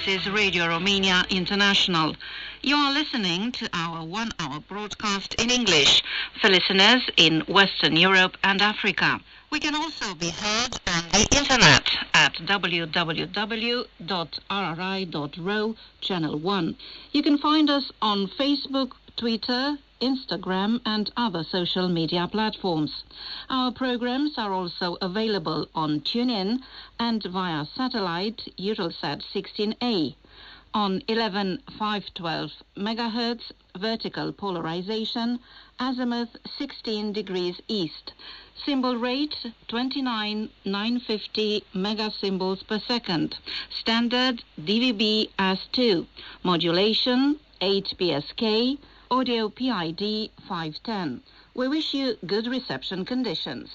This is Radio Romania International. You are listening to our one-hour broadcast in English for listeners in Western Europe and Africa. We can also be heard on the internet at www.rri.ro, Channel 1. You can find us on Facebook, Twitter, Instagram and other social media platforms. Our programs are also available on TuneIn and via satellite Eutelsat 16A on 11,512 MHz vertical polarization, azimuth 16 degrees east. Symbol rate 29,950 megasymbols per second. Standard DVB AS2. Modulation 8 PSK. Audio PID 510. We wish you good reception conditions.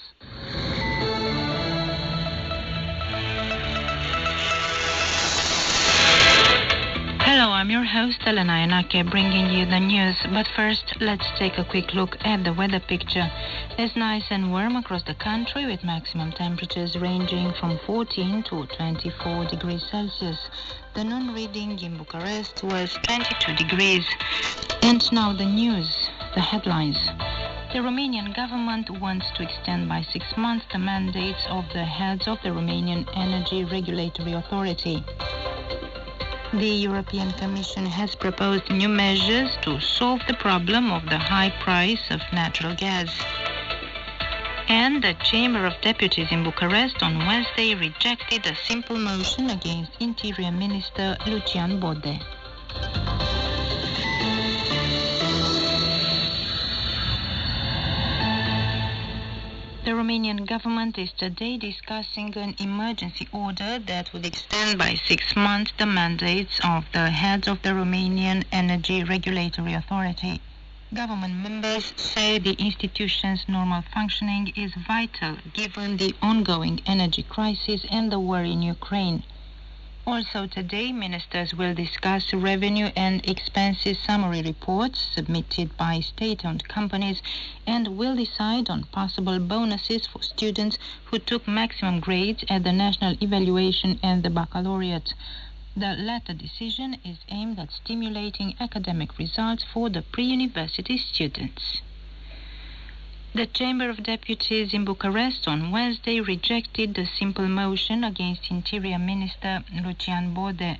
Hello, I'm your host Elena Yanake, bringing you the news. But first, let's take a quick look at the weather picture. It's nice and warm across the country, with maximum temperatures ranging from 14 to 24 degrees Celsius. The noon reading in Bucharest was 22 degrees. And now the news, the headlines. The Romanian government wants to extend by 6 months the mandates of the heads of the Romanian Energy Regulatory Authority. The European Commission has proposed new measures to solve the problem of the high price of natural gas. And the Chamber of Deputies in Bucharest on Wednesday rejected a simple motion against Interior Minister Lucian Bode. The Romanian government is today discussing an emergency order that would extend by 6 months the mandates of the heads of the Romanian Energy Regulatory Authority. Government members say the institution's normal functioning is vital given the ongoing energy crisis and the war in Ukraine. Also today, ministers will discuss revenue and expenses summary reports submitted by state-owned companies and will decide on possible bonuses for students who took maximum grades at the national evaluation and the baccalaureate. The latter decision is aimed at stimulating academic results for the pre-university students. The Chamber of Deputies in Bucharest on Wednesday rejected the simple motion against Interior Minister Lucian Bode.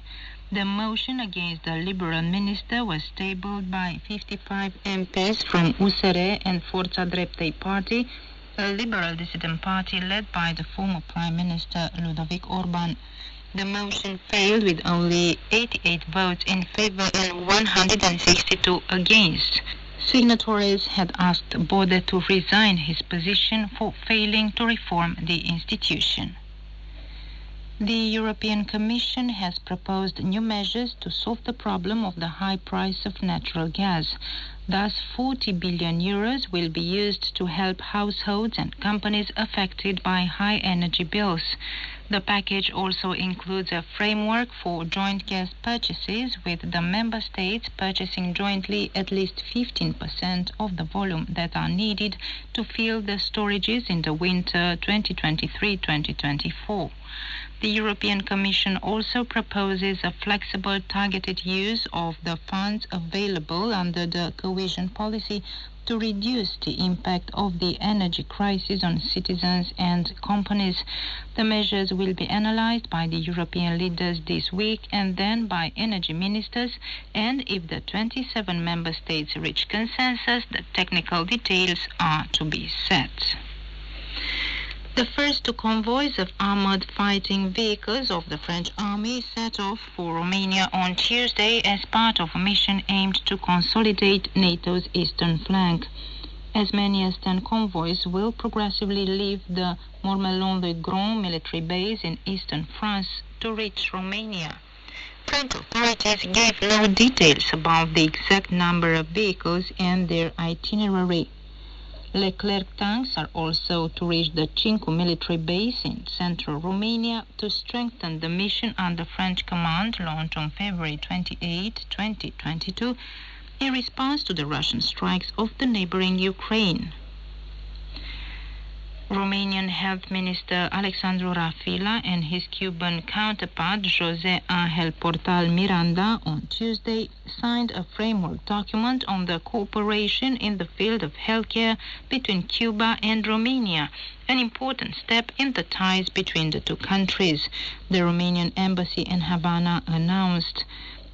The motion against the Liberal Minister was tabled by 55 MPs from USR and Forța Dreptei Party, a liberal dissident party led by the former Prime Minister Ludovic Orban. The motion failed with only 88 votes in favor and 162 against. Signatories had asked Bode to resign his position for failing to reform the institution. The European Commission has proposed new measures to solve the problem of the high price of natural gas. Thus, 40 billion euros will be used to help households and companies affected by high energy bills. The package also includes a framework for joint gas purchases, with the member states purchasing jointly at least 15% of the volume that are needed to fill the storages in the winter 2023-2024. The European Commission also proposes a flexible, targeted use of the funds available under the cohesion policy to reduce the impact of the energy crisis on citizens and companies. The measures will be analyzed by the European leaders this week and then by energy ministers, and if the 27 member states reach consensus, the technical details are to be set. The first two convoys of armored fighting vehicles of the French army set off for Romania on Tuesday as part of a mission aimed to consolidate NATO's eastern flank. As many as 10 convoys will progressively leave the Mormelon-le-Grand military base in eastern France to reach Romania. French authorities gave no details about the exact number of vehicles and their itinerary. Leclerc tanks are also to reach the Cincu military base in central Romania to strengthen the mission under French command launched on February 28, 2022, in response to the Russian strikes of the neighboring Ukraine. Romanian Health Minister Alexandru Rafila and his Cuban counterpart José Ángel Portal Miranda on Tuesday signed a framework document on the cooperation in the field of healthcare between Cuba and Romania, an important step in the ties between the two countries. The Romanian embassy in Havana announced.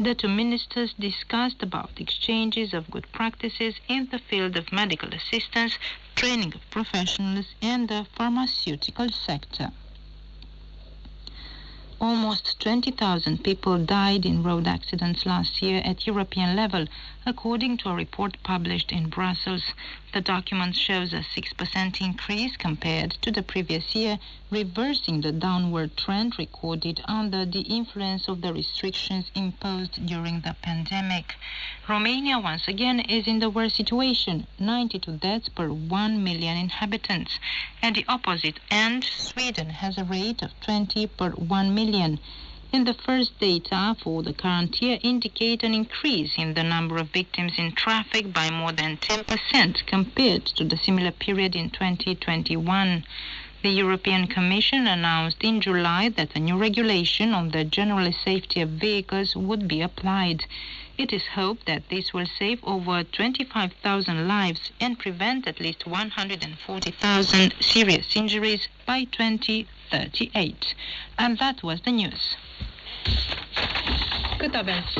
The two ministers discussed about exchanges of good practices in the field of medical assistance, training of professionals, and the pharmaceutical sector. Almost 20,000 people died in road accidents last year at European level, according to a report published in Brussels. The document shows a 6% increase compared to the previous year, reversing the downward trend recorded under the influence of the restrictions imposed during the pandemic. Romania once again is in the worst situation, 92 deaths per 1 million inhabitants. At the opposite end, Sweden has a rate of 20 per 1 million. In the first data for the current year indicate an increase in the number of victims in traffic by more than 10% compared to the similar period in 2021. The European Commission announced in July that a new regulation on the general safety of vehicles would be applied. It is hoped that this will save over 25,000 lives and prevent at least 140,000 serious injuries by 2038. And that was the news. Cât aveți?